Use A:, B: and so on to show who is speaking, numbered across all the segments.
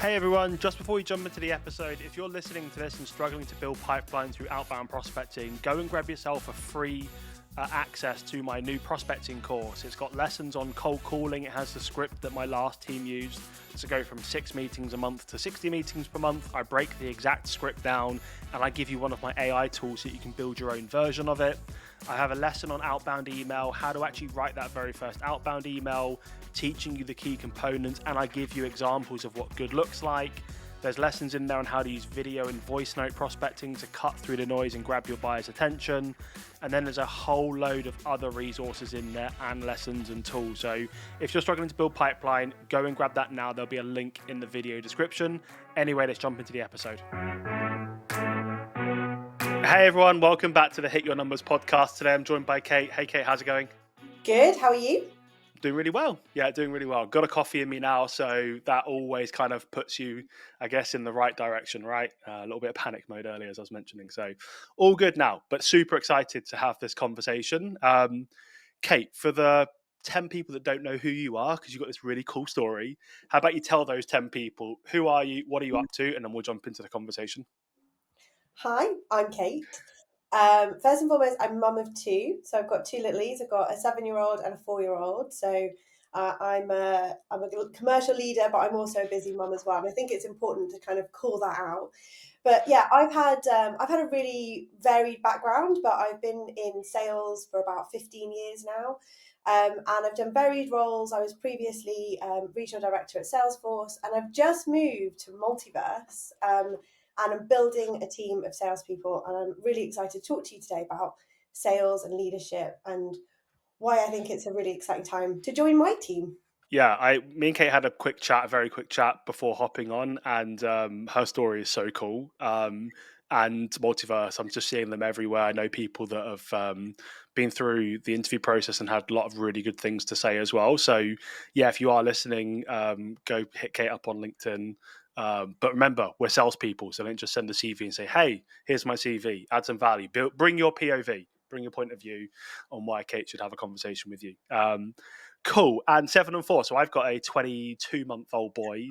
A: Hey everyone, just before we jump into the episode, if you're listening to this and struggling to build pipeline through outbound prospecting, go and grab yourself a free access to my new prospecting course. It's got lessons on cold calling. It has the script that my last team used to go from 6 meetings a month to 60 meetings per month. I break the exact script down and I give you one of my AI tools so you can build your own version of it. I have a lesson on outbound email, how to actually write that very first outbound email, teaching you the key components, and I give you examples of what good looks like. There's lessons in there on how to use video and voice note prospecting to cut through the noise and grab your buyer's attention. And then there's a whole load of other resources in there and lessons and tools. So if you're struggling to build pipeline, go and grab that now. There'll be a link in the video description. Anyway, let's jump into the episode. Hey everyone, welcome back to the Hit Your Numbers podcast. Today I'm joined by Kate. Hey Kate, how's it going?
B: Good, how are you?
A: Doing really well. Yeah, doing really well. Got a coffee in me now, so that always kind of puts you, I guess, in the right direction, right? A little bit of panic mode earlier, as I was mentioning. So all good now, but super excited to have this conversation. Kate, for the 10 people that don't know who you are, because you've got this really cool story, how about you tell those 10 people, who are you, what are you up to, and then we'll jump into the conversation.
B: Hi, I'm Kate. First and foremost, I'm mum of two. So I've got two littlies. I've got a 7-year-old and a 4-year-old. So I'm a commercial leader, but I'm also a busy mum as well. And I think it's important to kind of call that out. But yeah, I've had a really varied background, but I've been in sales for about 15 years now. And I've done varied roles. I was previously regional director at Salesforce, and I've just moved to Multiverse. And I'm building a team of salespeople, and I'm really excited to talk to you today about sales and leadership and why I think it's a really exciting time to join my team.
A: Yeah, me and Kate had a very quick chat before hopping on, and her story is so cool. And Multiverse, I'm just seeing them everywhere. I know people that have been through the interview process and had a lot of really good things to say as well. So yeah, if you are listening, go hit Kate up on LinkedIn. But remember, we're salespeople, so don't just send a CV and say, "Hey, here's my CV. Add some value. Bring your POV, bring your point of view on why Kate should have a conversation with you." Cool. And 7 and 4. So I've got a 22-month-old boy.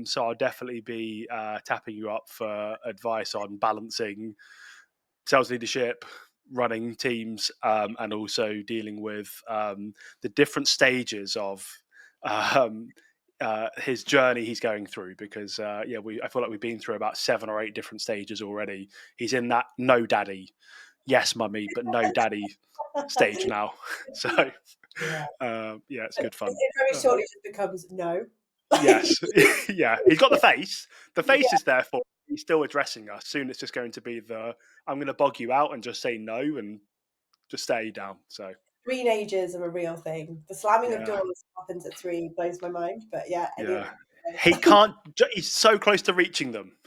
A: So I'll definitely be tapping you up for advice on balancing sales leadership, running teams, and also dealing with the different stages of his journey he's going through. Because I feel like we've been through about 7 or 8 different stages already. He's in that no daddy, yes mummy, but no daddy stage now. So it's good fun.
B: It very shortly just becomes no.
A: Yes. Yeah, he's got the face. The face
B: Yeah.
A: is there for. He's still addressing us. Soon it's just going to be I'm going to bog you out and just say no and just stay down. So
B: Teenagers are a real thing. The slamming of
A: yeah,
B: doors happens at 3, blows my mind. But yeah, anyway.
A: he can't. He's so close to reaching them.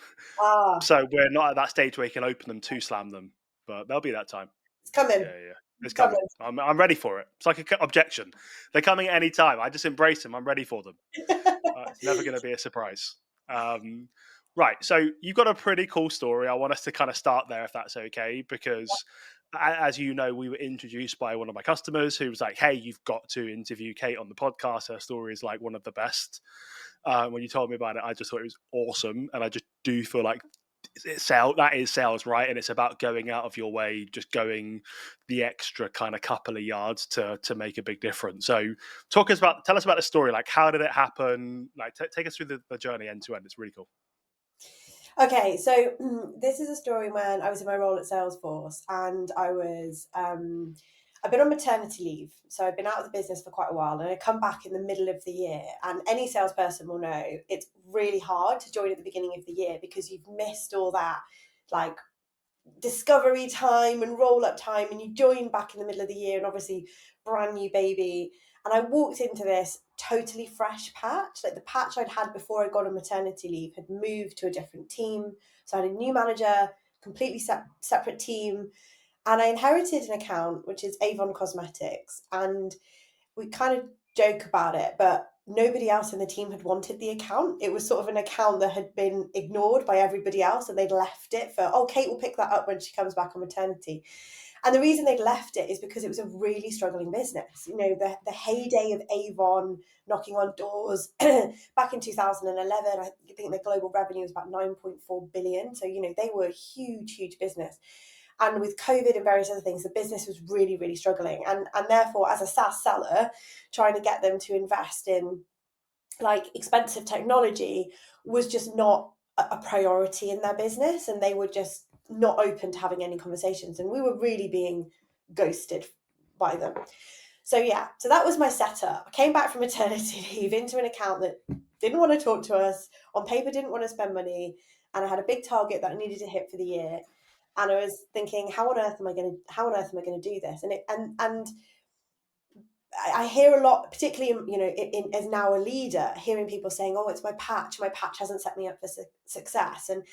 B: Ah,
A: So we're not at that stage where he can open them to slam them. But there'll be that time.
B: it's coming.
A: Yeah. It's coming. I'm ready for it. It's like an objection. They're coming at any time. I just embrace them. I'm ready for them. It's never going to be a surprise. Right. So you've got a pretty cool story. I want us to kind of start there, if that's okay, because as you know, we were introduced by one of my customers who was like, "Hey, you've got to interview Kate on the podcast. Her story is like one of the best." When you told me about it, I just thought it was awesome. And I just do feel like that is sales, right? And it's about going out of your way, just going the extra kind of couple of yards to make a big difference. So tell us about the story. Like, how did it happen? Like, take us through the journey end to end. It's really cool.
B: Okay, so this is a story when I was in my role at Salesforce, and I've been on maternity leave. So I've been out of the business for quite a while, and I come back in the middle of the year. And any salesperson will know it's really hard to join at the beginning of the year because you've missed all that like discovery time and roll up time, and you join back in the middle of the year, and obviously brand new baby. And I walked into this totally fresh patch. Like the patch I'd had before I got on maternity leave had moved to a different team. So I had a new manager, completely separate team. And I inherited an account, which is Avon Cosmetics. And we kind of joke about it, but nobody else in the team had wanted the account. It was sort of an account that had been ignored by everybody else, and they'd left it for, Kate will pick that up when she comes back on maternity. And the reason they'd left it is because it was a really struggling business. You know, the heyday of Avon knocking on doors back in 2011, I think the global revenue was about 9.4 billion. So, you know, they were a huge, huge business. And with COVID and various other things, the business was really, really struggling. And therefore, as a SaaS seller, trying to get them to invest in like expensive technology was just not a priority in their business, and they were just not open to having any conversations, and we were really being ghosted by them. So yeah, so that was my setup. I came back from maternity leave into an account that didn't want to talk to us, on paper didn't want to spend money, and I had a big target that I needed to hit for the year. And I was thinking, how on earth am I going to do this? And I hear a lot, particularly you know, as now a leader, hearing people saying, "Oh, it's my patch. My patch hasn't set me up for success." And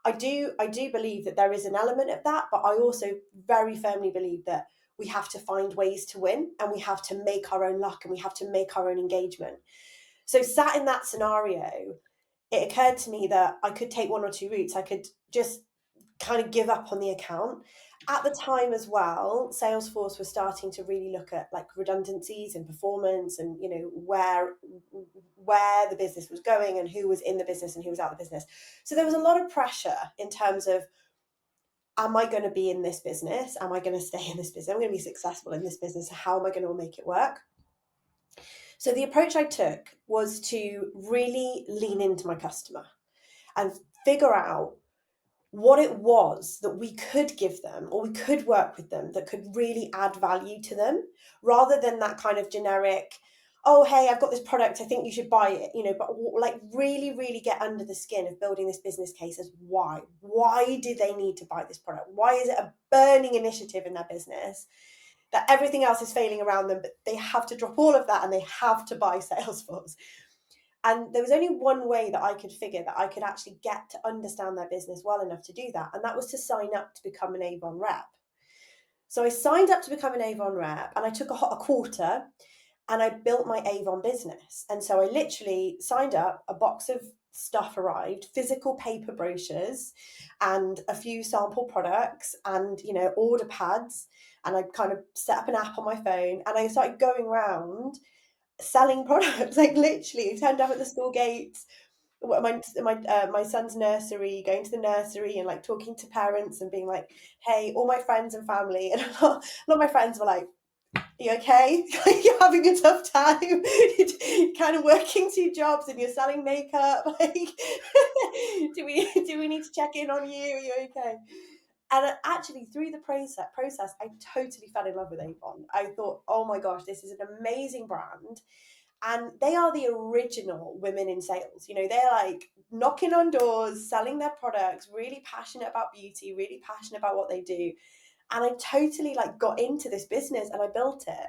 B: I do believe that there is an element of that, but I also very firmly believe that we have to find ways to win, and we have to make our own luck, and we have to make our own engagement. So, sat in that scenario, it occurred to me that I could take one or two routes. I could just kind of give up on the account. At the time as well, Salesforce was starting to really look at like redundancies and performance, and you know where the business was going and who was in the business and who was out of the business. So there was a lot of pressure in terms of, am I going to be in this business? Am I going to stay in this business? Am I going to be successful in this business? How am I going to make it work? So the approach I took was to really lean into my customer and figure out what it was that we could give them, or we could work with them, that could really add value to them, rather than that kind of generic, "Oh, hey, I've got this product, I think you should buy it," you know, but like really, really get under the skin of building this business case as why do they need to buy this product? Why is it a burning initiative in their business that everything else is failing around them, but they have to drop all of that and they have to buy Salesforce? And there was only one way that I could figure that I could actually get to understand their business well enough to do that. And that was to sign up to become an Avon rep. So I signed up to become an Avon rep, and I took a quarter and I built my Avon business. And so I literally signed up, a box of stuff arrived, physical paper brochures and a few sample products and, you know, order pads. And I kind of set up an app on my phone, and I started going around selling products. Like literally turned up at the school gates, my son's nursery, going to the nursery and like talking to parents and being like, "Hey, all my friends and family," and a lot of my friends were like, "Are you okay? You're having a tough time. You're kind of working two jobs and you're selling makeup. Like, do we need to check in on you? Are you okay?" And actually, through the process, I totally fell in love with Avon. I thought, oh my gosh, this is an amazing brand. And they are the original women in sales. You know, they're like knocking on doors, selling their products, really passionate about beauty, really passionate about what they do. And I totally like got into this business and I built it.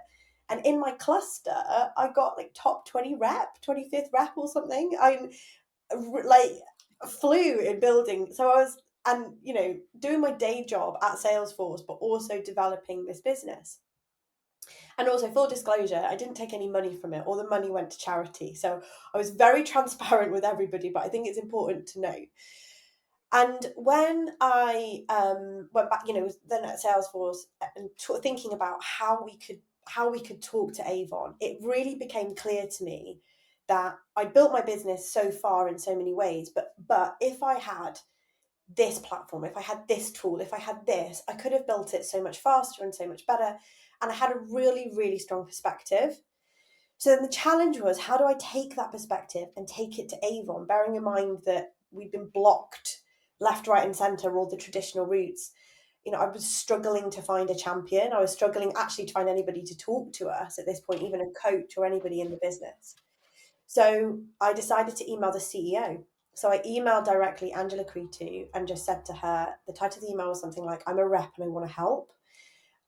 B: And in my cluster, I got like top 20 rep, 25th rep or something. I like flew in building. So I was, and you know, doing my day job at Salesforce, but also developing this business. And also, full disclosure, I didn't take any money from it. All the money went to charity. So I was very transparent with everybody, but I think it's important to note. And when I went back, you know, then at Salesforce and thinking about how we could talk to Avon, it really became clear to me that I built my business so far in so many ways, but if I had this platform, if I had this tool, if I had this, I could have built it so much faster and so much better. And I had a really, really strong perspective. So then the challenge was, how do I take that perspective and take it to Avon, bearing in mind that we've been blocked left, right, and centre, all the traditional routes. You know, I was struggling to find a champion. I was struggling actually to find anybody to talk to us at this point, even a coach or anybody in the business. So I decided to email the CEO. So I emailed directly Angela Cretu and just said to her, the title of the email was something like, "I'm a rep and I want to help."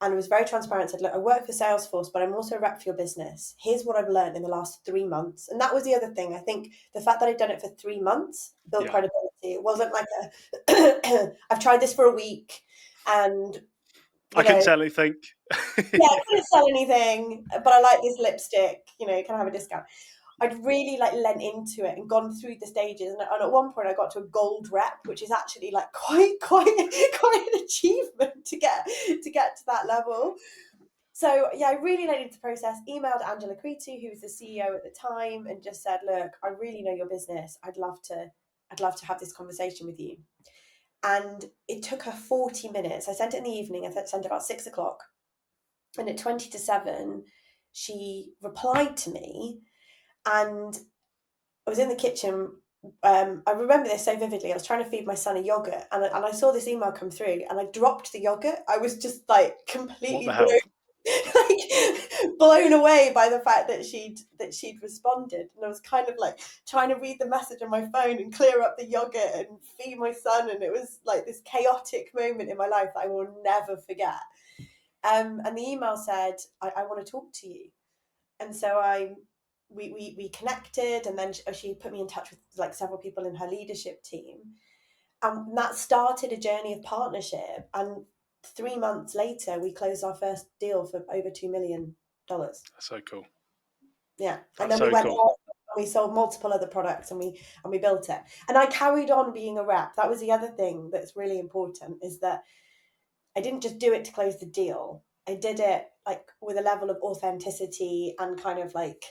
B: And I was very transparent, said, "Look, I work for Salesforce, but I'm also a rep for your business. Here's what I've learned in the last 3 months." And that was the other thing. I think the fact that I'd done it for 3 months built credibility. It wasn't like I've tried this for a week and
A: I couldn't sell anything.
B: I couldn't sell anything, but I like this lipstick, you know, can I have a discount? I'd really like lent into it and gone through the stages, and at one point I got to a gold rep, which is actually like quite an achievement to get to that level. So yeah, I really lent into the process, emailed Angela Cretu, who was the CEO at the time, and just said, look, I really know your business. I'd love to have this conversation with you. And it took her 40 minutes. I sent it in the evening. I sent it about 6 o'clock. And at 20 to 7, she replied to me. And I was in the kitchen. I remember this so vividly. I was trying to feed my son a yogurt, and I saw this email come through, and I dropped the yogurt. I was just like
A: What the
B: completely
A: hell?
B: blown away by the fact that she'd responded, and I was kind of like trying to read the message on my phone and clear up the yogurt and feed my son, and it was like this chaotic moment in my life that I will never forget. And the email said, I want to talk to you. And so we connected, and then she put me in touch with like several people in her leadership team, and that started a journey of partnership. And 3 months later, we closed our first deal for over $2 million.
A: That's so cool.
B: Yeah, and
A: That's
B: then we
A: so
B: went
A: cool.
B: on, and we sold multiple other products, and we built it. And I carried on being a rep. That was the other thing that's really important, is that I didn't just do it to close the deal. I did it like with a level of authenticity and kind of like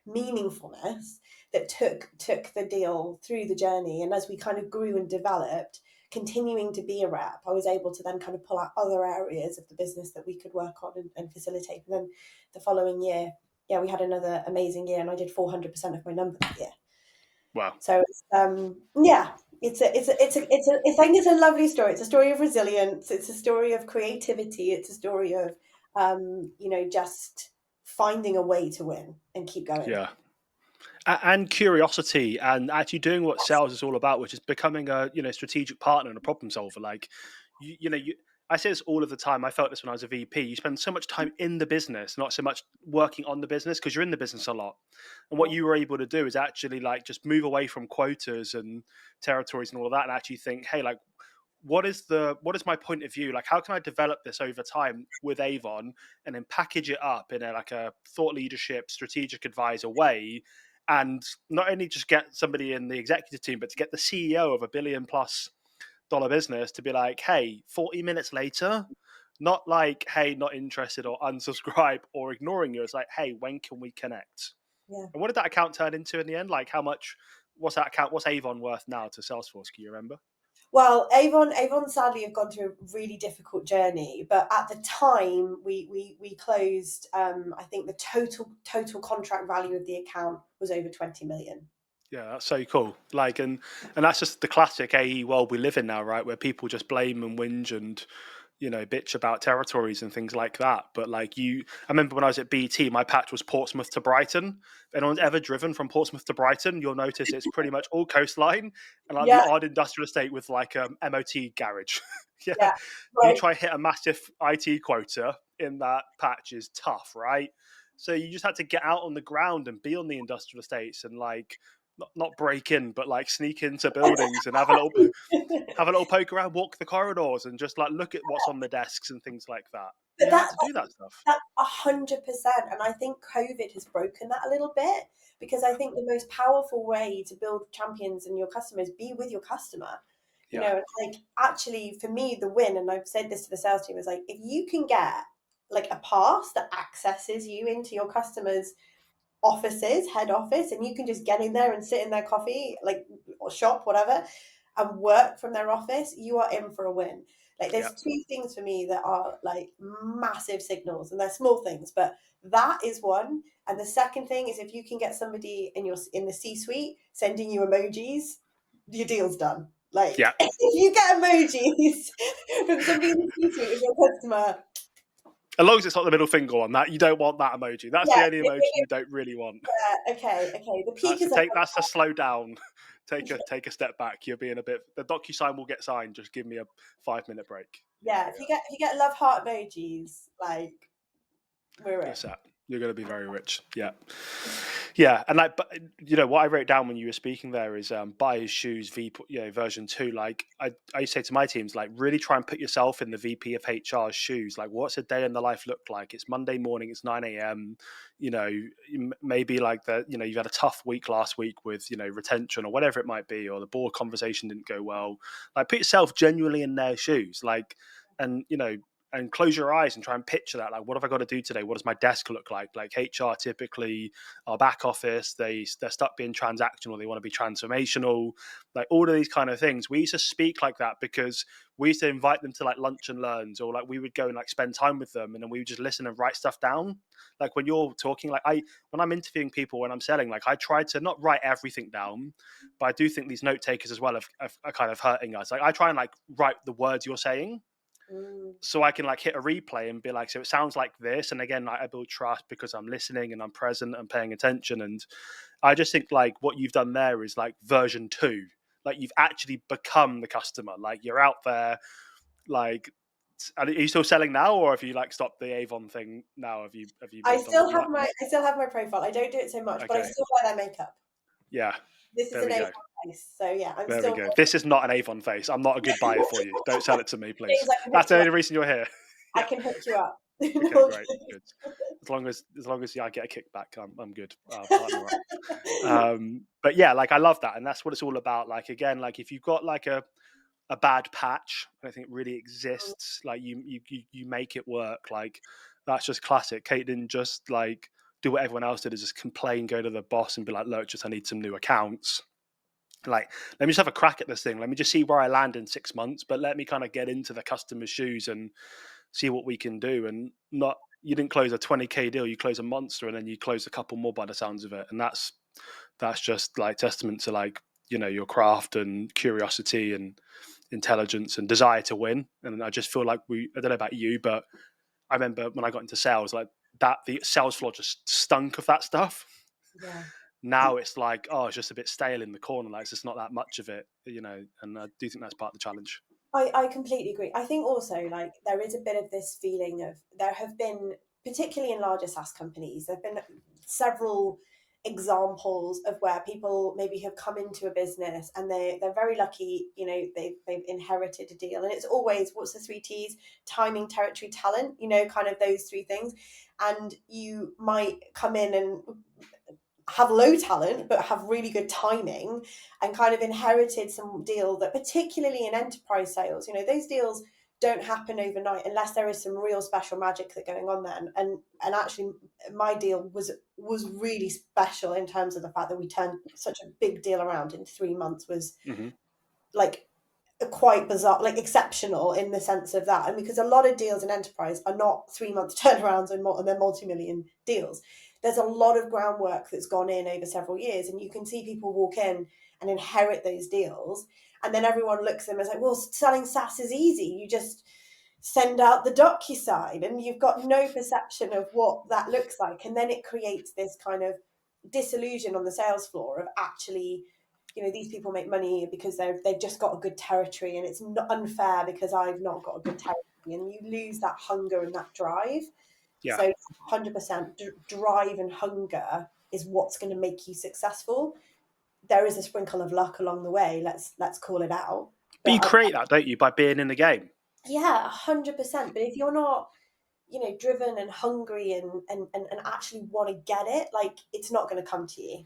B: meaningfulness that took the deal through the journey. And as we kind of grew and developed, continuing to be a rep, I was able to then kind of pull out other areas of the business that we could work on and facilitate. And then the following year, yeah, we had another amazing year, and I did 400% of my number that year.
A: Wow.
B: So yeah, I think it's a lovely story. It's a story of resilience. It's a story of creativity. It's a story of just finding a way to win and keep going.
A: Yeah. And curiosity, and actually doing what sales is all about, which is becoming a strategic partner and a problem solver. Like I say this all of the time. I felt this when I was a VP. You spend so much time in the business, not so much working on the business, because you're in the business a lot. And what you were able to do is actually like just move away from quotas and territories and all of that, and actually think, hey, like what is my point of view? Like, how can I develop this over time with Avon, and then package it up in a thought leadership, strategic advisor way, and not only just get somebody in the executive team, but to get the CEO of $1 billion+ business to be like, hey, 40 minutes later, not like, hey, not interested or unsubscribe or ignoring you. It's like, hey, when can we connect?
B: Yeah.
A: And what did that account turn into in the end? Like, how much? What's Avon worth now to Salesforce? Can you remember?
B: Well, Avon sadly have gone through a really difficult journey, but at the time we closed. I think the total contract value of the account was over 20 million.
A: Yeah, that's so cool. Like, and that's just the classic AE world we live in now, right? Where people just blame and whinge and bitch about territories and things like that. But like I remember when I was at BT, my patch was Portsmouth to Brighton. If anyone's ever driven from Portsmouth to Brighton, you'll notice it's pretty much all coastline and like the
B: Yeah,
A: odd industrial estate with like a MOT garage. Yeah,
B: yeah,
A: you
B: right.
A: try hit a massive IT quota in that patch is tough, right? So you just had to get out on the ground and be on the industrial estates and like not break in, but like sneak into buildings and have a little poke around, walk the corridors, and just like look at what's on the desks and things like that.
B: But
A: You had to do that stuff.
B: that 100%, and I think COVID has broken that a little bit, because I think the most powerful way to build champions and your customers, be with your customer.
A: Yeah,
B: Like actually for me, the win, and I've said this to the sales team, is like if you can get like a pass that accesses you into your customers' offices, head office, and you can just get in there and sit in their coffee, like, or shop, whatever, and work from their office, you are in for a win. Like
A: yeah,
B: there's two things for me that are like massive signals, and they're small things, but that is one. And the second thing is if you can get somebody in the C-suite sending you emojis, your deal's done. Like
A: yeah.
B: if you get emojis from somebody in the C-suite as your customer,
A: As long as it's not the middle finger on that, you don't want that emoji. That's
B: yeah,
A: the only emoji you don't really want.
B: okay. The peak
A: That's
B: is
A: to take. That's to slow down. Take a step back. You're being a bit. The DocuSign will get signed. Just give me a 5 minute break.
B: yeah. If you get love heart emojis, like we're
A: You're
B: in.
A: set. You're going to be very rich. Yeah. Yeah. And like, but you know, what I wrote down when you were speaking there is buy his shoes, version 2. Like I used to say to my teams, like really try and put yourself in the VP of HR's shoes. Like what's a day in the life look like? It's Monday morning, it's 9 a.m. You know, maybe like you've had a tough week last week with, retention or whatever it might be, or the board conversation didn't go well. Like put yourself genuinely in their shoes. Like, and close your eyes and try and picture that. Like, what have I got to do today? What does my desk look like? Like HR typically, our back office, they're stuck being transactional. They want to be transformational. Like all of these kind of things. We used to speak like that because we used to invite them to like lunch and learns, or like we would go and like spend time with them, and then we would just listen and write stuff down. Like when you're talking, like when I'm interviewing people, when I'm selling, like I try to not write everything down, but I do think these note takers as well are kind of hurting us. Like I try and like write the words you're saying, so I can like hit a replay and be like, so it sounds like this. And again, like I build trust because I'm listening and I'm present and paying attention. And I just think like what you've done there is like version 2. Like you've actually become the customer. Like you're out there. Like, are you still selling now, or have you like stopped the Avon thing now? Have you
B: I
A: moved on
B: still
A: from
B: have
A: that?
B: my profile. I don't do it so much, but I
A: Okay.
B: still wear their makeup.
A: Yeah.
B: This is
A: There
B: an
A: we
B: Avon
A: go.
B: face, so yeah, I'm
A: There we
B: still.
A: go. This is not an Avon face. I'm not a good buyer for you. Don't sell it to me, please.
B: James, I can hook
A: That's the
B: you
A: only
B: up.
A: reason you're here.
B: I
A: Yeah.
B: can hook you up.
A: Okay, great, good. As long as I get a kickback, I'm good. I'll partner up. But yeah, like I love that, and that's what it's all about. Like again, like if you've got like a bad patch, I don't think it really exists. Like you make it work. Like that's just classic. Kate didn't just like do what everyone else did, is just complain, go to the boss and be like, look, just I need some new accounts. Like, let me just have a crack at this thing. Let me just see where I land in 6 months, but let me kind of get into the customer's shoes and see what we can do. And not, you didn't close a 20K deal, you close a monster, and then you close a couple more by the sounds of it. And that's just like testament to like, your craft and curiosity and intelligence and desire to win. And I just feel like I don't know about you, but I remember when I got into sales, like that, the sales floor just stunk of that stuff.
B: Yeah.
A: Now it's like, oh, it's just a bit stale in the corner. Like it's just not that much of it, and I do think that's part of the challenge.
B: I completely agree. I think also like there is a bit of this feeling of there have been, particularly in larger SaaS companies, there have been several examples of where people maybe have come into a business and they're very lucky, they've inherited a deal. And it's always, what's the 3 T's? Timing, territory, talent, kind of those 3 things. And you might come in and have low talent but have really good timing, and kind of inherited some deal that, particularly in enterprise sales, those deals don't happen overnight unless there is some real special magic that going on there. And actually my deal was really special in terms of the fact that we turned such a big deal around in 3 months. Was like quite bizarre, like exceptional in the sense of that. And because a lot of deals in enterprise are not 3 month turnarounds and they're multi-million deals, there's a lot of groundwork that's gone in over several years. And you can see people walk in and inherit those deals, and then everyone looks at them as like, well, selling SaaS is easy, you just send out the DocuSign, and you've got no perception of what that looks like. And then it creates this kind of disillusion on the sales floor of actually, these people make money because they've just got a good territory, and it's not unfair because I've not got a good territory, and you lose that hunger and that drive.
A: Yeah.
B: So 100% drive and hunger is what's going to make you successful. There is a sprinkle of luck along the way. Let's call it out.
A: But you create that, don't you, by being in the game?
B: Yeah, 100%. But if you're not, driven and hungry and actually want to get it, like it's not going to come to you.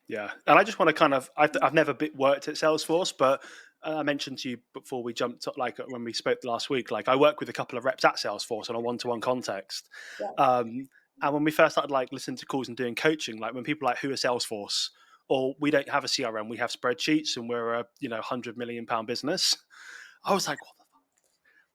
A: Yeah, and I just want to kind of, I've never worked at Salesforce, but I mentioned to you before we jumped up, like when we spoke last week, like I work with a couple of reps at Salesforce on a one-to-one context.
B: Yeah.
A: And when we first started like listening to calls and doing coaching, like when people are like, who are Salesforce? Or we don't have a CRM, we have spreadsheets, and we're a £100 million business. I was like, what the fuck?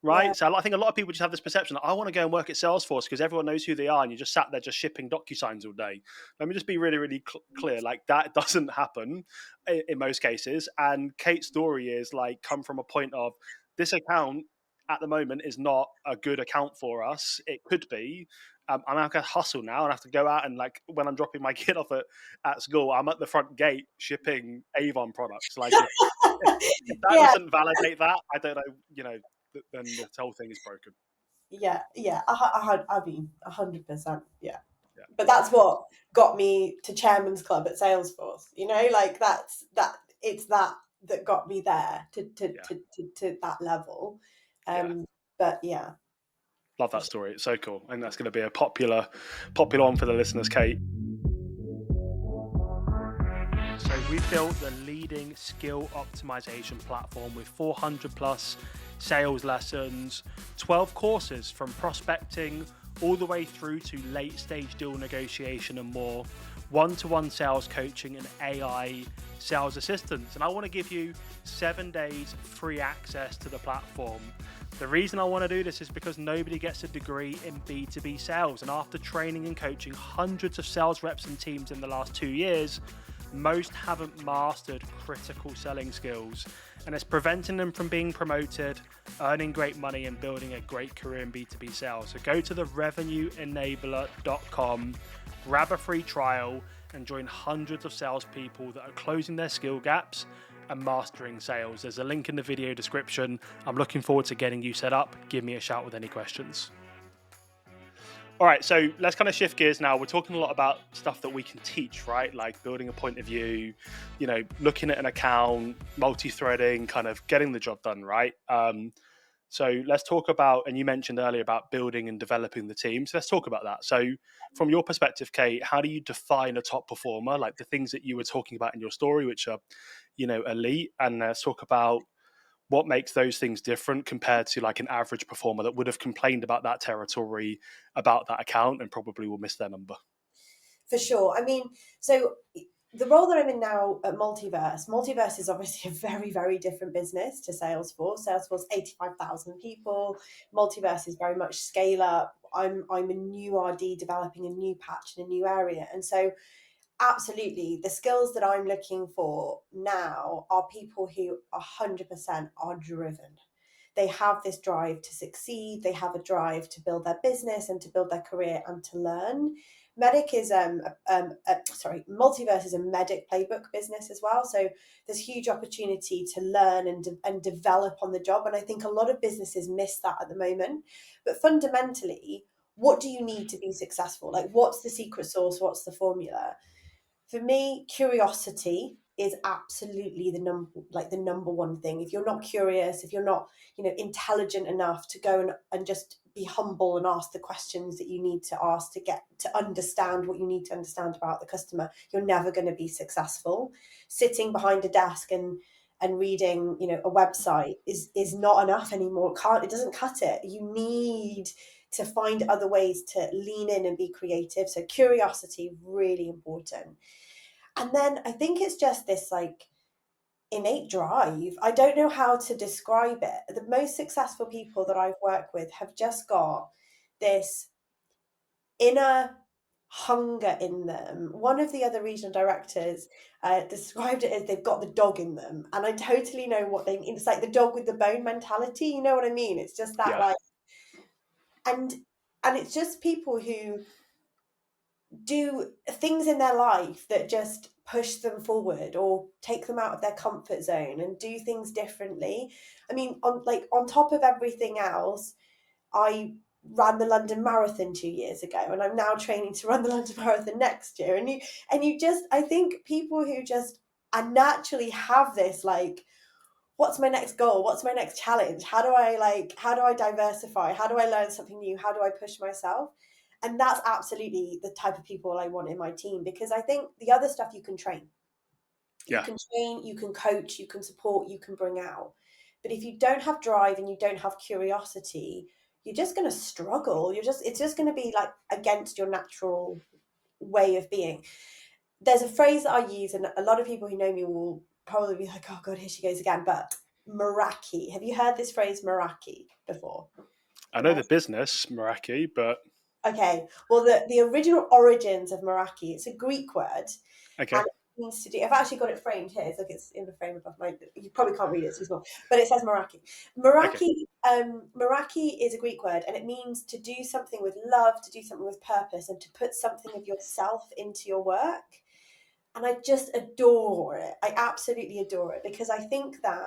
A: Right?
B: Yeah.
A: So I think a lot of people just have this perception that I want to go and work at Salesforce because everyone knows who they are, and you just sat there just shipping DocuSigns all day. Let me just be really, really clear. Like that doesn't happen in most cases. And Kate's story is like come from a point of this account at the moment is not a good account for us. It could be. I'm going to hustle now and have to go out and like when I'm dropping my kid off at school, I'm at the front gate shipping Avon products. Like if that
B: Yeah.
A: doesn't validate that, I don't know, then the whole thing is broken.
B: Yeah. I mean, 100%. Yeah. But that's what got me to chairman's club at Salesforce. Like it's that got me there to that level. But yeah.
A: Love that story. It's so cool. And that's going to be a popular one for the listeners, Kate. So we've built the leading skill optimization platform with 400 plus sales lessons, 12 courses from prospecting all the way through to late stage deal negotiation and more, one-to-one sales coaching and AI sales assistance. And I want to give you 7 days free access to the platform. The reason I want to do this is because nobody gets a degree in B2B sales. And after training and coaching hundreds of sales reps and teams in the last 2 years, most haven't mastered critical selling skills, and it's preventing them from being promoted, earning great money, and building a great career in B2B sales. So go to the revenueenabler.com, grab a free trial, and join hundreds of salespeople that are closing their skill gaps and mastering sales. There's a link in the video description. I'm looking forward to getting you set up. Give me a shout with any questions. All right, so let's kind of shift gears now. We're talking a lot about stuff that we can teach, right? Like building a point of view, looking at an account, multi-threading, kind of getting the job done, right? So let's talk about, and you mentioned earlier about building and developing the team. So let's talk about that. So from your perspective, Kate, how do you define a top performer? Like the things that you were talking about in your story, which are, elite. And let's talk about what makes those things different compared to like an average performer that would have complained about that territory, about that account, and probably will miss their number.
B: For sure. I mean, so the role that I'm in now at Multiverse is obviously a very, very different business to Salesforce. Salesforce, 85,000 people. Multiverse is very much scale up. I'm a new RD developing a new patch in a new area. And so absolutely, the skills that I'm looking for now are people who 100% are driven. They have this drive to succeed. They have a drive to build their business and to build their career and to learn. Multiverse is a medic playbook business as well. So there's huge opportunity to learn and develop on the job. And I think a lot of businesses miss that at the moment. But fundamentally, what do you need to be successful? Like, what's the secret sauce? What's the formula? For me, curiosity is absolutely the number one thing. If you're not curious, if you're not, intelligent enough to go and just be humble and ask the questions that you need to ask to get to understand what you need to understand about the customer, you're never going to be successful. Sitting behind a desk and reading, a website is not enough anymore. It doesn't cut it. You need to find other ways to lean in and be creative. So curiosity, really important. And then I think it's just this like innate drive. I don't know how to describe it. The most successful people that I've worked with have just got this inner hunger in them. One of the other regional directors described it as they've got the dog in them. And I totally know what they mean. It's like the dog with the bone mentality. You know what I mean? It's just that and it's just people who do things in their life that just push them forward or take them out of their comfort zone and do things differently. I mean, on top of everything else, I ran the London Marathon 2 years ago, and I'm now training to run the London Marathon next year. And you just, I think people who just naturally have this like, what's my next goal? What's my next challenge? How do I diversify? How do I learn something new? How do I push myself? And that's absolutely the type of people I want in my team, because I think the other stuff you can train. You can train, you can coach, you can support, you can bring out. But if you don't have drive and you don't have curiosity, you're just going to struggle. It's just going to be like against your natural way of being. There's a phrase that I use, and a lot of people who know me will probably be like, oh God, here she goes again. But Meraki. Have you heard this phrase Meraki before?
A: I know the business Meraki, but
B: okay. Well, the original origins of Meraki, it's a Greek word.
A: Okay.
B: And it means to do. I've actually got it framed here. It's like it's in the frame above my. You probably can't read it, it's too small. But it says Meraki. Meraki is a Greek word, and it means to do something with love, to do something with purpose, and to put something of yourself into your work. And I just adore it. I absolutely adore it, because I think that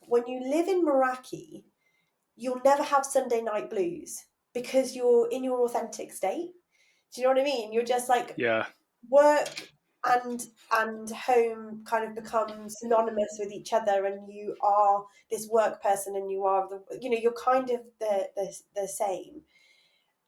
B: when you live in Meraki, you'll never have Sunday night blues, because you're in your authentic state. Do you know what I mean? You're just like,
A: Yeah.
B: work and home kind of become synonymous with each other, and you are this work person and you are you're kind of the same.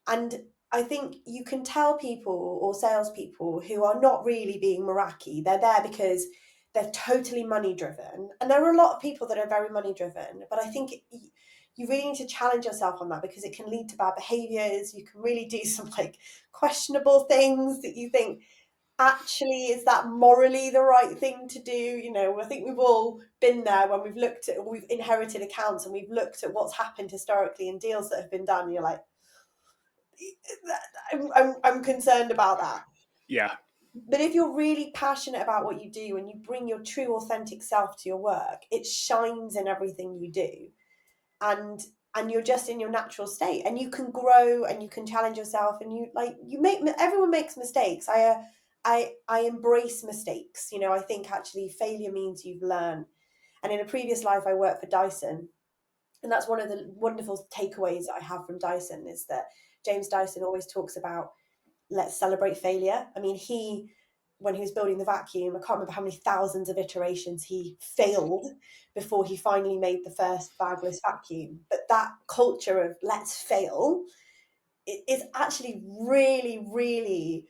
B: And I think you can tell people, or salespeople, who are not really being Meraki. They're there because they're totally money driven. And there are a lot of people that are very money driven. But I think you really need to challenge yourself on that, because it can lead to bad behaviors. You can really do some like questionable things that you think, actually, is that morally the right thing to do? I think we've all been there when we've inherited accounts and we've looked at what's happened historically in deals that have been done. And you're like, I'm concerned about that.
A: Yeah.
B: But if you're really passionate about what you do and you bring your true authentic self to your work, it shines in everything you do. And you're just in your natural state, and you can grow and you can challenge yourself, and everyone makes mistakes. I embrace mistakes. I think actually failure means you've learned. And in a previous life I worked for Dyson, and that's one of the wonderful takeaways that I have from Dyson, is that James Dyson always talks about, let's celebrate failure. I mean, when he was building the vacuum, I can't remember how many thousands of iterations he failed before he finally made the first bagless vacuum. But that culture of let's fail is actually really, really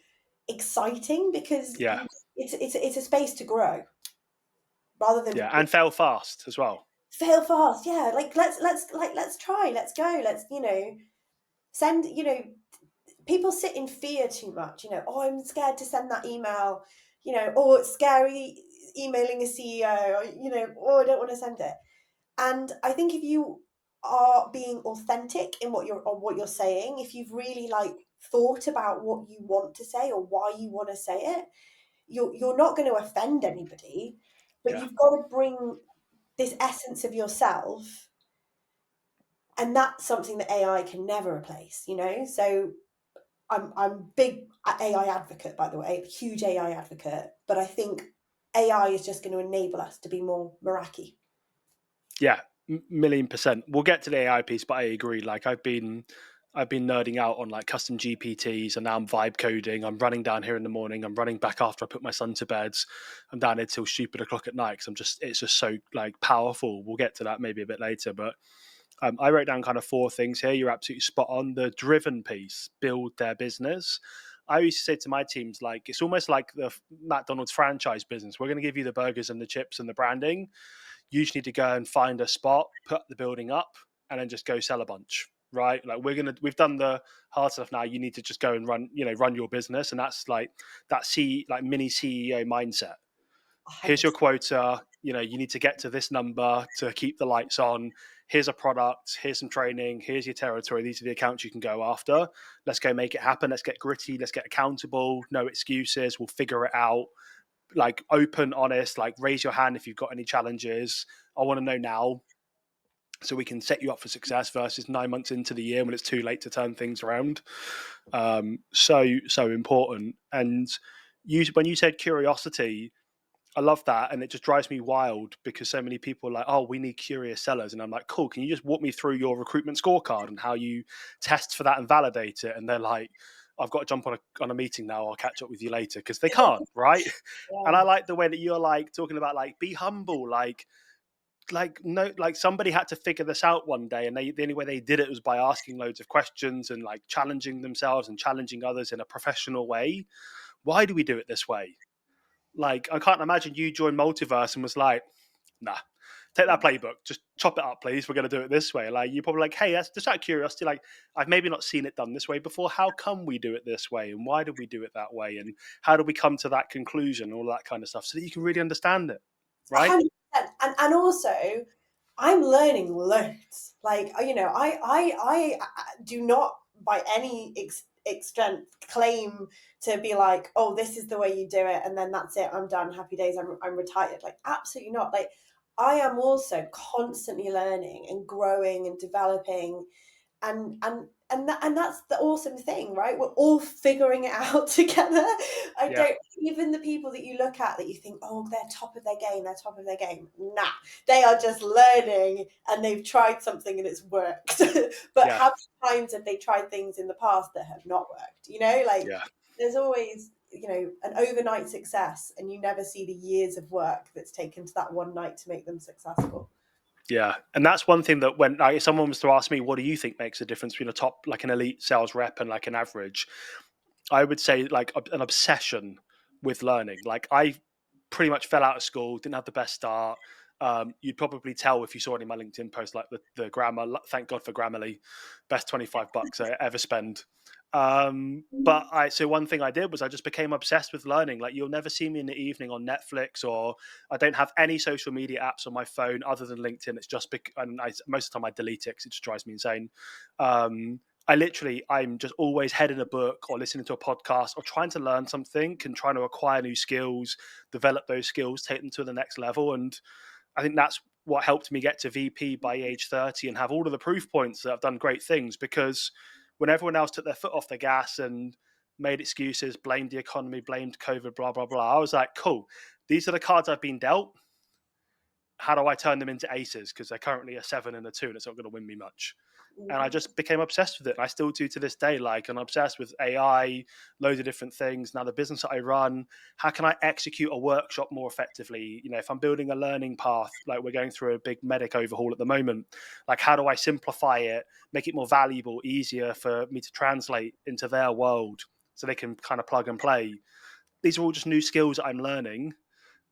B: exciting, because
A: Yeah.
B: it's a space to grow rather than
A: Yeah. And fail fast as well.
B: fail fast. Yeah, like let's try, let's go, let's send. People sit in fear too much. Oh, I'm scared to send that email. Oh, it's scary emailing a CEO. Oh, I don't want to send it. And I think if you are being authentic in what you're saying, if you've really like thought about what you want to say or why you want to say it, you're not going to offend anybody, but
A: Yeah.
B: you've got to bring this essence of yourself, and that's something that AI can never replace. So I'm big AI advocate, by the way, huge AI advocate. But I think AI is just going to enable us to be more Meraki.
A: Yeah, million percent. We'll get to the AI piece, but I agree. Like I've been nerding out on like custom GPTs, and now I'm vibe coding. I'm running down here in the morning. I'm running back after I put my son to bed. I'm down here till stupid o'clock at night because it's just so like powerful. We'll get to that maybe a bit later, but I wrote down kind of 4 things here. You're absolutely spot on. The driven piece, build their business. I used to say to my teams, like, it's almost like the McDonald's franchise business. We're going to give you the burgers and the chips and the branding. You just need to go and find a spot, put the building up, and then just go sell a bunch. Right? Like we've done the hard stuff now. You need to just go and run your business. And that's like mini CEO mindset. Here's your
B: 100%.
A: quota. You need to get to this number to keep the lights on. Here's a product. Here's some training. Here's your territory. These are the accounts you can go after. Let's go make it happen. Let's get gritty. Let's get accountable. No excuses. We'll figure it out. Like open, honest, like raise your hand if you've got any challenges. I want to know now so we can set you up for success versus 9 months into the year when it's too late to turn things around. So important. And when you said curiosity, I love that. And it just drives me wild because so many people are like, oh, we need curious sellers. And I'm like, cool, can you just walk me through your recruitment scorecard and how you test for that and validate it? And they're like, I've got to jump on a meeting now. I'll catch up with you later, because they can't, right? And
B: Yeah.
A: I like the way that you're like talking about like, be humble, no, like somebody had to figure this out one day, and the only way they did it was by asking loads of questions and like challenging themselves and challenging others in a professional way. Why do we do it this way? Like, I can't imagine you joined Multiverse and was like, nah, take that playbook, just chop it up, please. We're going to do it this way. Like, you're probably like, hey, that's just out of curiosity. Like, I've maybe not seen it done this way before. How come we do it this way? And why did we do it that way? And how do we come to that conclusion? All that kind of stuff, so that you can really understand it, right?
B: 100%. And also, I'm learning loads. Like, I do not by any extent claim to be like, oh, this is the way you do it, and then that's it, I'm done, happy days, I'm retired. Like, absolutely not. Like, I am also constantly learning and growing and developing. and that's the awesome thing, right? We're all figuring it out together. I
A: Yeah.
B: don't even the people that you look at that you think, oh, they're top of their game, they're top of their game. Nah, they are just learning and they've tried something and it's worked. But
A: Yeah.
B: how many times have they tried things in the past that have not worked? Like
A: Yeah.
B: there's always, an overnight success, and you never see the years of work that's taken to that one night to make them successful.
A: Yeah, and that's one thing that when like, someone was to ask me, what do you think makes a difference between a top, like an elite sales rep and like an average? I would say like an obsession with learning. Like I pretty much fell out of school, didn't have the best start. You'd probably tell if you saw any of my LinkedIn posts, like the grammar. Thank God for Grammarly, best $25 I ever spend. So one thing I did was I just became obsessed with learning. Like you'll never see me in the evening on Netflix, or I don't have any social media apps on my phone other than LinkedIn. It's just and most of the time I delete it because it just drives me insane. I'm just always head in a book or listening to a podcast or trying to learn something and trying to acquire new skills, develop those skills, take them to the next level. And I think that's what helped me get to VP by age 30 and have all of the proof points that I've done great things, because when everyone else took their foot off the gas and made excuses, blamed the economy, blamed COVID, blah, blah, blah, I was like, cool, these are the cards I've been dealt. How do I turn them into aces? Because they're currently a 7 and a 2 and it's not going to win me much. And I just became obsessed with it. And I still do to this day. Like, I'm obsessed with AI, loads of different things. Now, the business that I run, how can I execute a workshop more effectively? If I'm building a learning path, like we're going through a big medic overhaul at the moment, like how do I simplify it, make it more valuable, easier for me to translate into their world so they can kind of plug and play? These are all just new skills that I'm learning.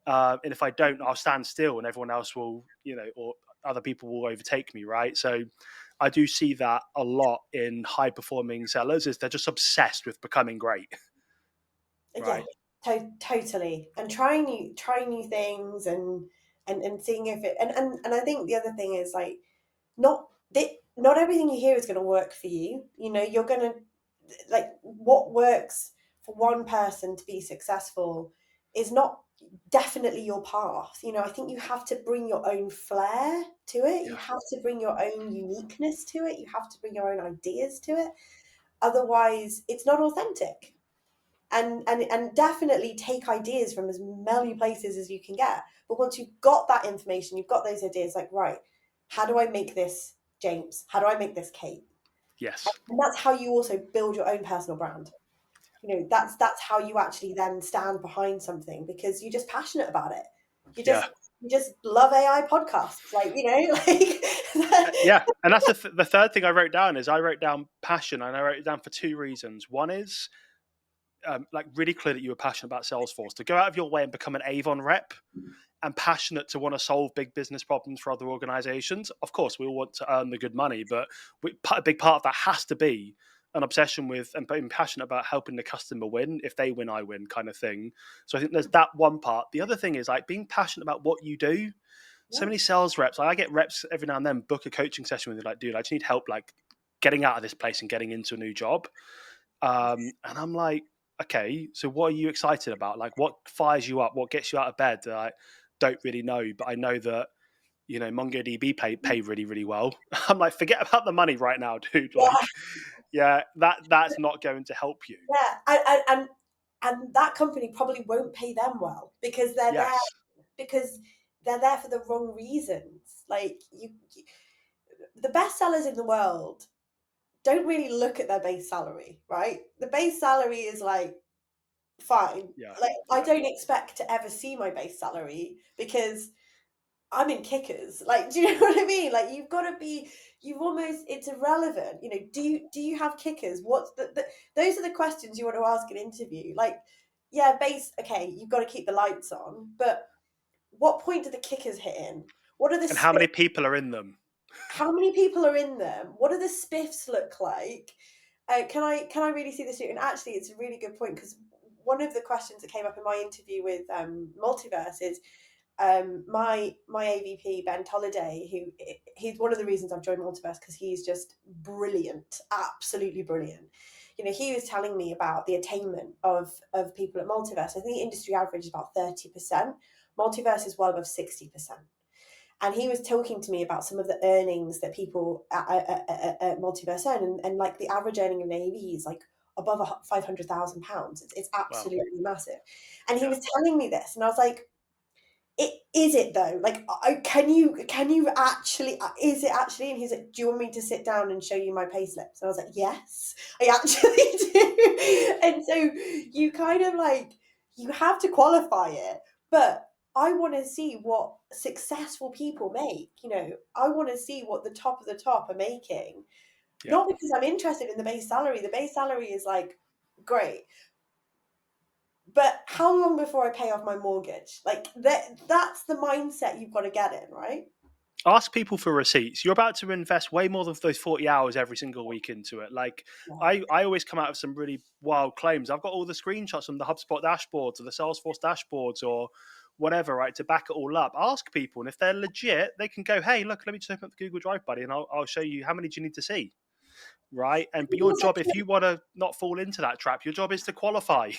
A: And if I don't, I'll stand still and everyone else will, or other people will overtake me, right? So I do see that a lot in high performing sellers, is they're just obsessed with becoming great.
B: Yeah,
A: Right.
B: totally. And trying new things, and seeing if it, and I think the other thing is like, not not everything you hear is going to work for you. You're going to, like, what works for one person to be successful is not definitely your path. I think you have to bring your own flair to it. You
A: Yeah.
B: have to bring your own uniqueness to it. You have to bring your own ideas to it. Otherwise, it's not authentic. And definitely take ideas from as many places as you can get. But once you've got that information, you've got those ideas, like, right, how do I make this James? How do I make this Kate?
A: Yes.
B: And that's how you also build your own personal brand. That's how you actually then stand behind something, because you're just passionate about it. You
A: Yeah.
B: just you just love AI podcasts, like.
A: Yeah. And that's the third thing I wrote down is I wrote down passion, and I wrote it down for two reasons. One is like really clear that you were passionate about Salesforce, to go out of your way and become an Avon rep and passionate to want to solve big business problems for other organizations. Of course, we all want to earn the good money, but a big part of that has to be an obsession with and being passionate about helping the customer win. If they win, I win, kind of thing. So I think there's that one part. The other thing is like being passionate about what you do. So
B: Yeah.
A: many sales reps, like I get reps every now and then book a coaching session with you, like, dude, I just need help like getting out of this place and getting into a new job. And I'm like, okay, so what are you excited about? Like, what fires you up? What gets you out of bed? I don't really know, but I know that MongoDB pay really really well. I'm like, forget about the money right now, dude.
B: Yeah,
A: Like, yeah, that's not going to help you.
B: yeah, and that company probably won't pay them well, because
A: Yes,
B: they're there for the wrong reasons. Like, the best sellers in the world don't really look at their base salary, right? The base salary is like fine.
A: yeah,
B: Like, I
A: yeah,
B: don't expect to ever see my base salary because I'm in kickers. Like, do you know what I mean? Like, you've almost, it's irrelevant. Do you have kickers? What's those are the questions you want to ask an interview. Like, yeah, base, okay, you've got to keep the lights on, but what point do the kickers hit in? What are the
A: and how
B: spiffs?
A: many people are in them?
B: How many people are in them? What do the spiffs look like? Can I really see this? And actually, it's a really good point, because one of the questions that came up in my interview with Multiverse is, my AVP Ben Tolliday, he's one of the reasons I've joined Multiverse, because he's just brilliant, absolutely brilliant. He was telling me about the attainment of people at Multiverse. I think the industry average is about 30%. Multiverse is well above 60%. And he was talking to me about some of the earnings that people at Multiverse earn, and like the average earning in AV is like above £500,000. It's
A: Wow.
B: absolutely massive. And he
A: Yeah.
B: was telling me this, and I was like, is it though? Like, can you actually? Is it actually? And he's like, do you want me to sit down and show you my payslips? And I was like, yes, I actually do. And so you kind of like, you have to qualify it, but I want to see what successful people make. You know, I want to see what the top of the top are making.
A: Yeah.
B: Not because I'm interested in the base salary. The base salary is like great, but how long before I pay off my mortgage? Like that's the mindset you've got to get in, right?
A: Ask people for receipts. You're about to invest way more than those 40 hours every single week into it. Like,
B: Yeah.
A: I always come out of some really wild claims. I've got all the screenshots from the HubSpot dashboards or the Salesforce dashboards or whatever, right, to back it all up. Ask people, and if they're legit, they can go, hey, look, let me just open up the Google Drive, buddy, and I'll show you how many do you need to see, right? And but your job, if you want to not fall into that trap, your job is to qualify,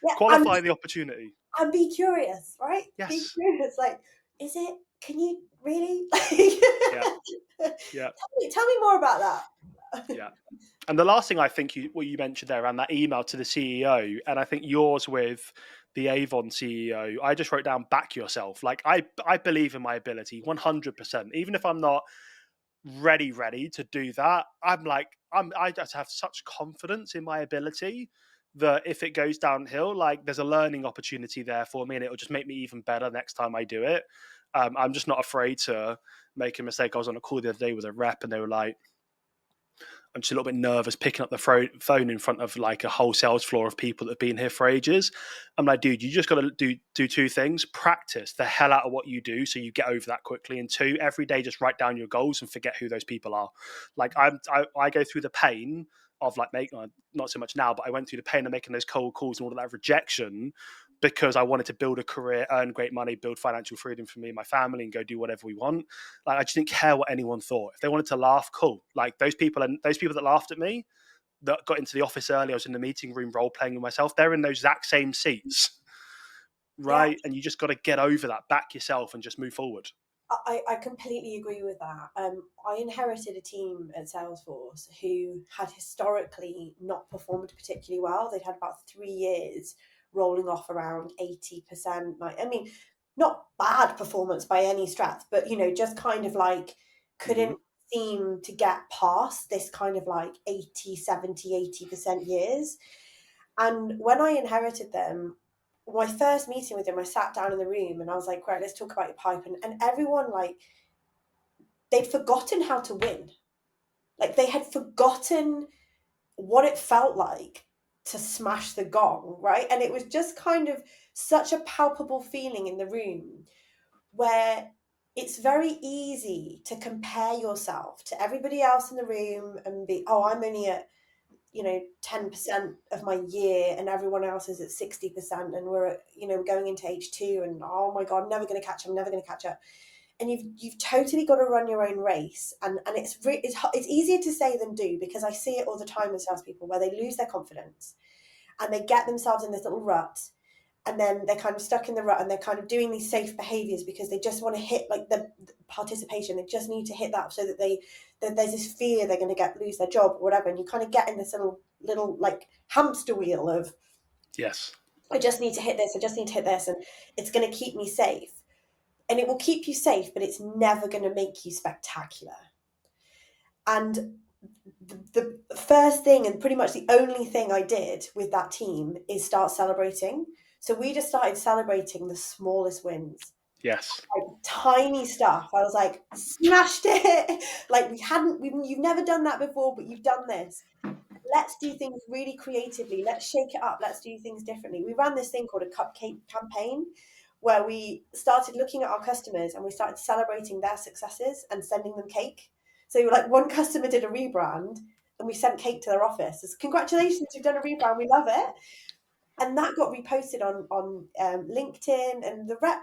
B: Yeah,
A: qualify the opportunity.
B: and be curious, right? Be
A: Yes.
B: curious. Like, is it? Can you really?
A: Yeah. Yeah.
B: Tell me more about that.
A: Yeah. And the last thing I think what you mentioned there around that email to the CEO, and I think yours with the Avon CEO, I just wrote down back yourself. Like I believe in my ability 100%. Even if I'm not ready to do that, I just have such confidence in my ability that if it goes downhill, like there's a learning opportunity there for me, and it'll just make me even better next time I do it. I'm just not afraid to make a mistake. I was on a call the other day with a rep, and they were like, I'm just a little bit nervous picking up the phone in front of like a whole sales floor of people that have been here for ages. I'm like, dude, you just got to do two things: practice the hell out of what you do, so you get over that quickly, and two, every day just write down your goals and forget who those people are. Like I go through the pain of like making, not so much now, but I went through the pain of making those cold calls and all of that rejection because I wanted to build a career, earn great money, build financial freedom for me and my family, and go do whatever we want. Like I just didn't care what anyone thought. If they wanted to laugh, cool. Like those people that laughed at me, that got into the office early, I was in the meeting room role playing with myself. They're in those exact same seats,
B: Yeah,
A: right? And you just got to get over that, back yourself, and just move forward.
B: I completely agree with that. I inherited a team at Salesforce who had historically not performed particularly well. They'd had about 3 years rolling off around 80%. Like, I mean, not bad performance by any stretch, but you know, just kind of like
A: Mm-hmm.
B: couldn't seem to get past this kind of like 80, 70, 80% years. And when I inherited them, my first meeting with them, I sat down in the room and I was like, right, let's talk about your pipe. And everyone, like, they'd forgotten how to win. Like, they had forgotten what it felt like to smash the gong, right? And it was just kind of such a palpable feeling in the room where it's very easy to compare yourself to everybody else in the room and be, oh, I'm only at 10% of my year and everyone else is at 60% and we're at, going into H2 and oh my God, I'm never going to catch up, I'm never going to catch up. And you've totally got to run your own race. And it's easier to say than do, because I see it all the time with salespeople where they lose their confidence and they get themselves in this little rut, and then they're kind of stuck in the rut and they're kind of doing these safe behaviors because they just want to hit like the participation. They just need to hit that so that there's this fear they're going to lose their job or whatever. And you kind of get in this little like hamster wheel of,
A: Yes.
B: I just need to hit this, I just need to hit this, and it's going to keep me safe. And it will keep you safe, but it's never going to make you spectacular. And the first thing, and pretty much the only thing I did with that team, is start celebrating. So we just started celebrating the smallest wins,
A: Yes.
B: like tiny stuff. I was like, smashed it. Like you've never done that before, but you've done this. Let's do things really creatively. Let's shake it up. Let's do things differently. We ran this thing called a cupcake campaign where we started looking at our customers and we started celebrating their successes and sending them cake. So like one customer did a rebrand and we sent cake to their office. It's, congratulations, you've done a rebrand. We love it. And that got reposted on LinkedIn, and the rep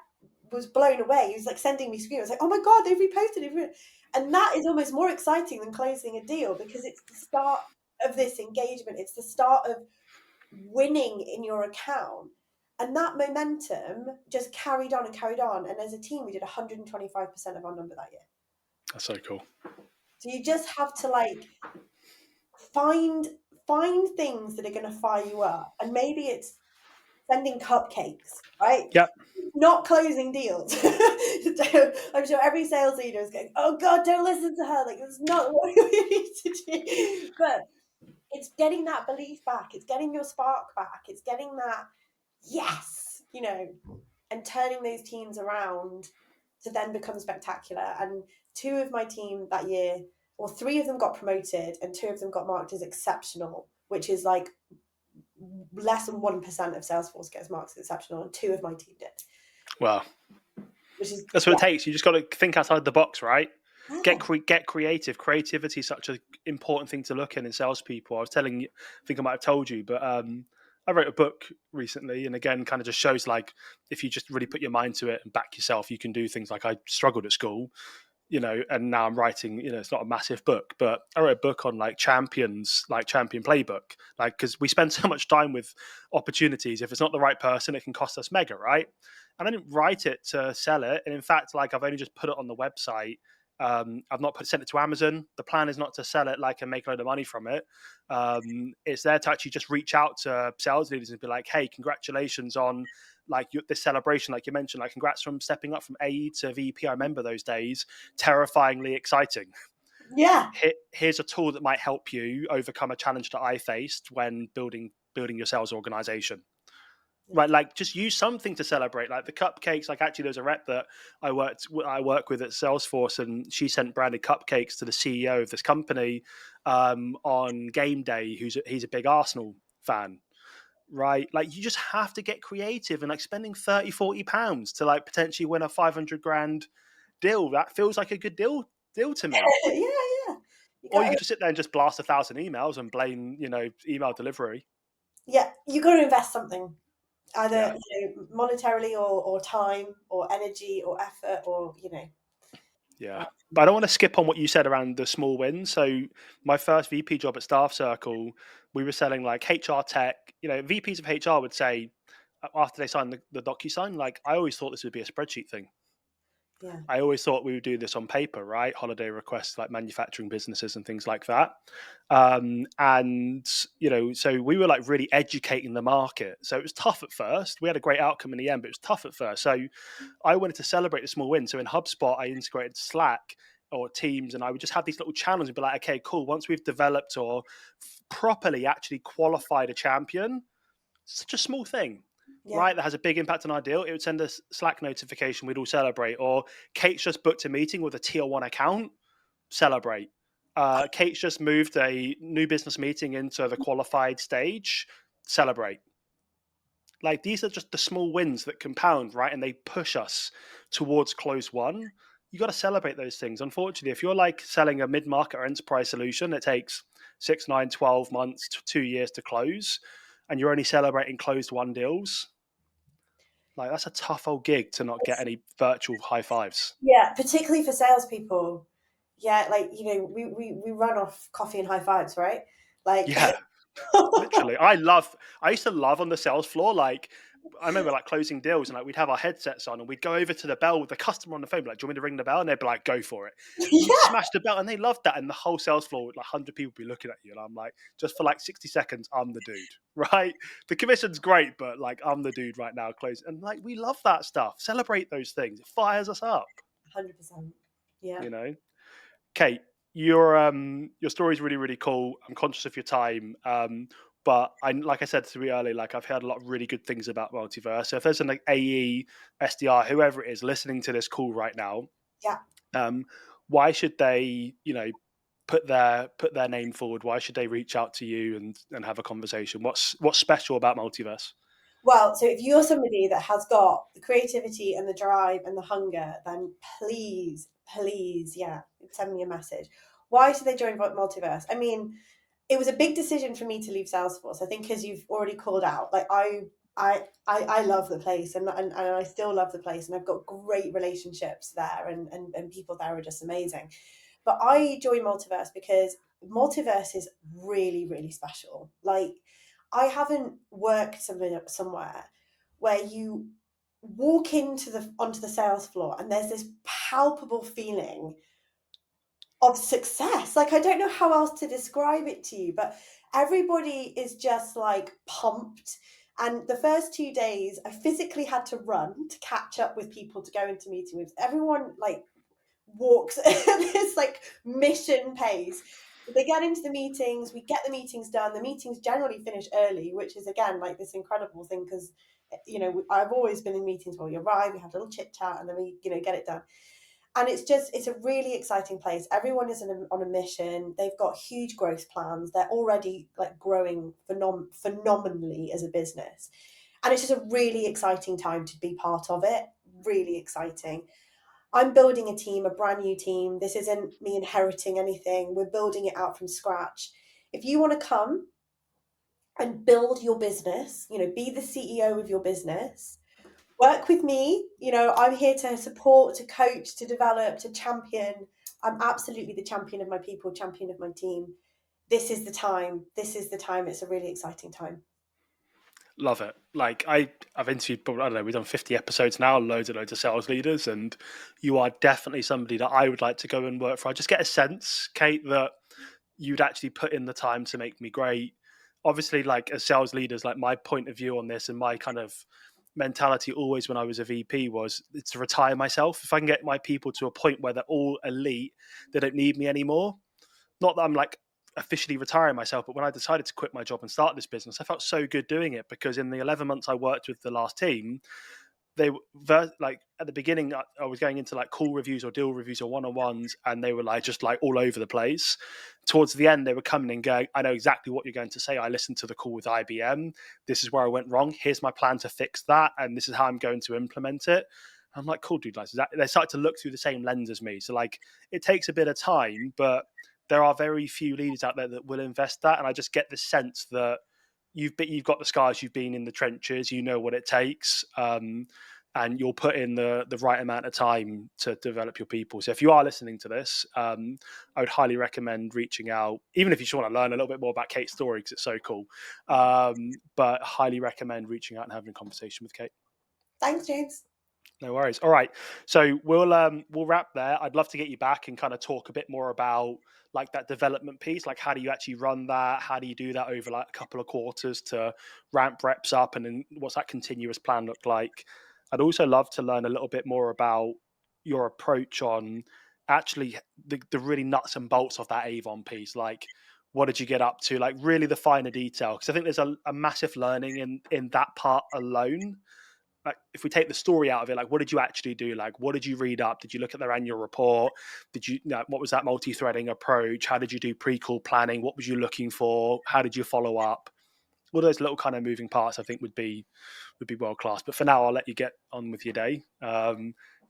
B: was blown away. He was like sending me screens. I was like, oh my God, they've reposted it. And that is almost more exciting than closing a deal, because it's the start of this engagement. It's the start of winning in your account. And that momentum just carried on and carried on. And as a team, we did 125% of our number that year.
A: That's so cool.
B: So you just have to like find things that are going to fire you up. And maybe it's sending cupcakes, right?
A: Yep.
B: Not closing deals. I'm sure every sales leader is going, oh God, don't listen to her. Like, it's not what we need to do. But it's getting that belief back. It's getting your spark back. It's getting that, yes, you know, and turning those teams around to then become spectacular. And two of my team that year, or three of them got promoted and two of them got marked as exceptional, which is like less than 1% of Salesforce gets marked as exceptional, and two of my team did.
A: Well,
B: which is
A: that's what it takes. You just got to think outside the box, right?
B: yeah.
A: Get creative. Creativity is such an important thing to look in salespeople. I was telling you, I think I might have told you, but I wrote a book recently, and again, kind of just shows like if you just really put your mind to it and back yourself, you can do things. Like I struggled at school, you know, and now I'm writing, you know, it's not a massive book, but I wrote a book on like champions, like champion playbook, like, because we spend so much time with opportunities. If it's not the right person, it can cost us mega, right? And I didn't write it to sell it. And in fact, like I've only just put it on the website. I've not sent it to Amazon. The plan is not to sell it like and make a load of money from it. It's there to actually just reach out to sales leaders and be like, hey, congratulations on like this celebration, like you mentioned, like congrats from stepping up from AE to VP. I remember those days, terrifyingly exciting.
B: Yeah.
A: Here's a tool that might help you overcome a challenge that I faced when building your sales organization. Right, like just use something to celebrate, like the cupcakes. Like actually, there's a rep that I work with at Salesforce, and she sent branded cupcakes to the CEO of this company on game day. He's a big Arsenal fan, right? Like you just have to get creative, and like spending 30, 40 pounds to like potentially win a 500 grand deal. That feels like a good deal to me.
B: Yeah, yeah.
A: Or you could just sit there and just blast 1,000 emails and blame, you know, email delivery.
B: Yeah, you got to invest something, either
A: Yeah.
B: monetarily or time or energy or effort or
A: Yeah. But I don't want to skip on what you said around the small wins. So my first VP job at Staff Circle, we were selling like HR tech. You know, VPs of HR would say after they signed the DocuSign, like I always thought this would be a spreadsheet thing.
B: yeah.
A: I always thought we would do this on paper, right? Holiday requests, like manufacturing businesses and things like that. And, you know, so we were like really educating the market. So it was tough at first. We had a great outcome in the end, but it was tough at first. So I wanted to celebrate the small win. So in HubSpot, I integrated Slack or Teams, and I would just have these little channels and be like, okay, cool. Once we've developed or properly actually qualified a champion, such a small thing,
B: Yeah.
A: right? That has a big impact on our deal. It would send us Slack notification. We'd all celebrate. Or Kate's just booked a meeting with a tier one account. Celebrate. Kate's just moved a new business meeting into the qualified stage. Celebrate. Like these are just the small wins that compound, right? And they push us towards close one. You got to celebrate those things. Unfortunately, if you're like selling a mid-market or enterprise solution, it takes 6, 9, 12 months to 2 years to close, and you're only celebrating closed one deals. Like that's a tough old gig to not get any virtual high fives.
B: Yeah, particularly for salespeople. Yeah, like we run off coffee and high fives, right? Like,
A: Yeah, literally. I used to love on the sales floor. Like I remember like closing deals and like we'd have our headsets on and we'd go over to the bell with the customer on the phone, like, do you want me to ring the bell? And they'd be like, go for it. And you'd
B: yeah,
A: smash the bell and they loved that. And the whole sales floor would like 100 people be looking at you. And I'm like, just for like 60 seconds, I'm the dude, right? The commission's great, but like I'm the dude right now, close. And like we love that stuff. Celebrate those things. It fires us up,
B: 100%. Yeah.
A: you know? Kate, your story is really really cool. I'm conscious of your time, but I like I said to you earlier, like I've heard a lot of really good things about Multiverse. So if there's an like, AE, SDR, whoever it is listening to this call right now,
B: Yeah.
A: um, why should they, you know, put their name forward? Why should they reach out to you and have a conversation? What's special about Multiverse?
B: Well, so if you're somebody that has got the creativity and the drive and the hunger, then please, please, yeah, send me a message. Why should they join Multiverse? I mean, it was a big decision for me to leave Salesforce. I think, as you've already called out, like I love the place, and I still love the place, and I've got great relationships there, and people there are just amazing. But I joined Multiverse because Multiverse is really, really special. Like, I haven't worked somewhere where you walk onto the sales floor and there's this palpable feeling of success. Like, I don't know how else to describe it to you, but everybody is just like pumped. And the first 2 days, I physically had to run to catch up with people to go into meeting rooms. Everyone like walks at this like mission pace. They get into the meetings, we get the meetings done. The meetings generally finish early, which is again like this incredible thing because, you know, I've always been in meetings where we arrive, we have a little chit chat, and then we, you know, get it done. And it's a really exciting place. Everyone is on a mission. They've got huge growth plans. They're already like growing phenomenally as a business. And it's just a really exciting time to be part of it. Really exciting. I'm building a team, a brand new team. This isn't me inheriting anything. We're building it out from scratch. If you want to come and build your business, you know, be the CEO of your business, work with me. You know, I'm here to support, to coach, to develop, to champion. I'm absolutely the champion of my people, champion of my team. This is the time. This is the time. It's a really exciting time.
A: Love it. Like I've interviewed, I don't know, we've done 50 episodes now, loads and loads of sales leaders, and you are definitely somebody that I would like to go and work for. I just get a sense, Kate, that you'd actually put in the time to make me great. Obviously, like as sales leaders, like my point of view on this and my kind of mentality always when I was a VP was to retire myself. If I can get my people to a point where they're all elite, they don't need me anymore. Not that I'm like officially retiring myself, but when I decided to quit my job and start this business, I felt so good doing it because in the 11 months I worked with the last team, they were like at the beginning, I was going into like call reviews or deal reviews or one-on-ones, and they were like just like all over the place. Towards the end, they were coming and going, I know exactly what you're going to say. I listened to the call with IBM. This is where I went wrong. Here's my plan to fix that. And this is how I'm going to implement it. I'm like, cool, dude. Like, they start to look through the same lens as me. So like, it takes a bit of time, but there are very few leaders out there that will invest that. And I just get the sense that you've got the scars, you've been in the trenches, you know what it takes, and you'll put in the right amount of time to develop your people. So if you are listening to this, I would highly recommend reaching out, even if you just want to learn a little bit more about Kate's story because it's so cool. But highly recommend reaching out and having a conversation with Kate.
B: Thanks, James.
A: No worries. All right. So we'll wrap there. I'd love to get you back and kind of talk a bit more about like that development piece. Like how do you actually run that? How do you do that over like a couple of quarters to ramp reps up? And then what's that continuous plan look like? I'd also love to learn a little bit more about your approach on actually the really nuts and bolts of that Avon piece. Like what did you get up to? Like really the finer detail. Because I think there's a massive learning in that part alone. Like if we take the story out of it, like what did you actually do? Like what did you read up? Did you look at their annual report? Did you what was that multi-threading approach? How did you do pre-call planning? What was you looking for? How did you follow up? All those little kind of moving parts I think would be world class. But for now, I'll let you get on with your day.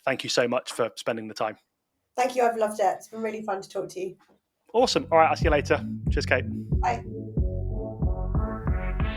A: Thank you so much for spending the time.
B: Thank you. I've loved it. It's been really fun to talk to you.
A: Awesome. All right, I'll see you later. Cheers, Kate.
B: Bye.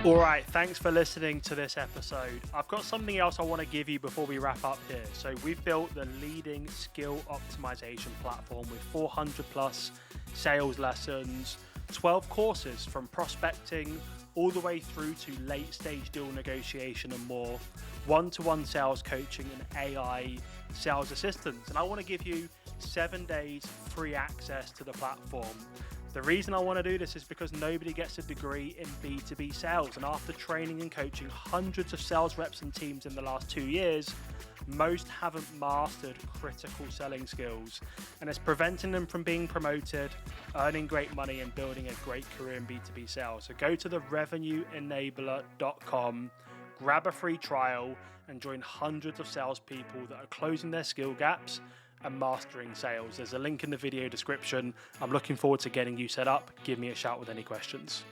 A: All right, thanks for listening to this episode. I've got something else I want to give you before we wrap up here. So we've built the leading skill optimization platform with 400 plus sales lessons, 12 courses from prospecting all the way through to late stage deal negotiation and more, one-to-one sales coaching and AI sales assistance. And I want to give you 7 days free access to the platform. The reason I want to do this is because nobody gets a degree in B2B sales. And after training and coaching hundreds of sales reps and teams in the last 2 years, most haven't mastered critical selling skills. And it's preventing them from being promoted, earning great money, and building a great career in B2B sales. So go to the revenueenabler.com, grab a free trial, and join hundreds of salespeople that are closing their skill gaps and mastering sales. There's a link in the video description. I'm looking forward to getting you set up. Give me a shout with any questions.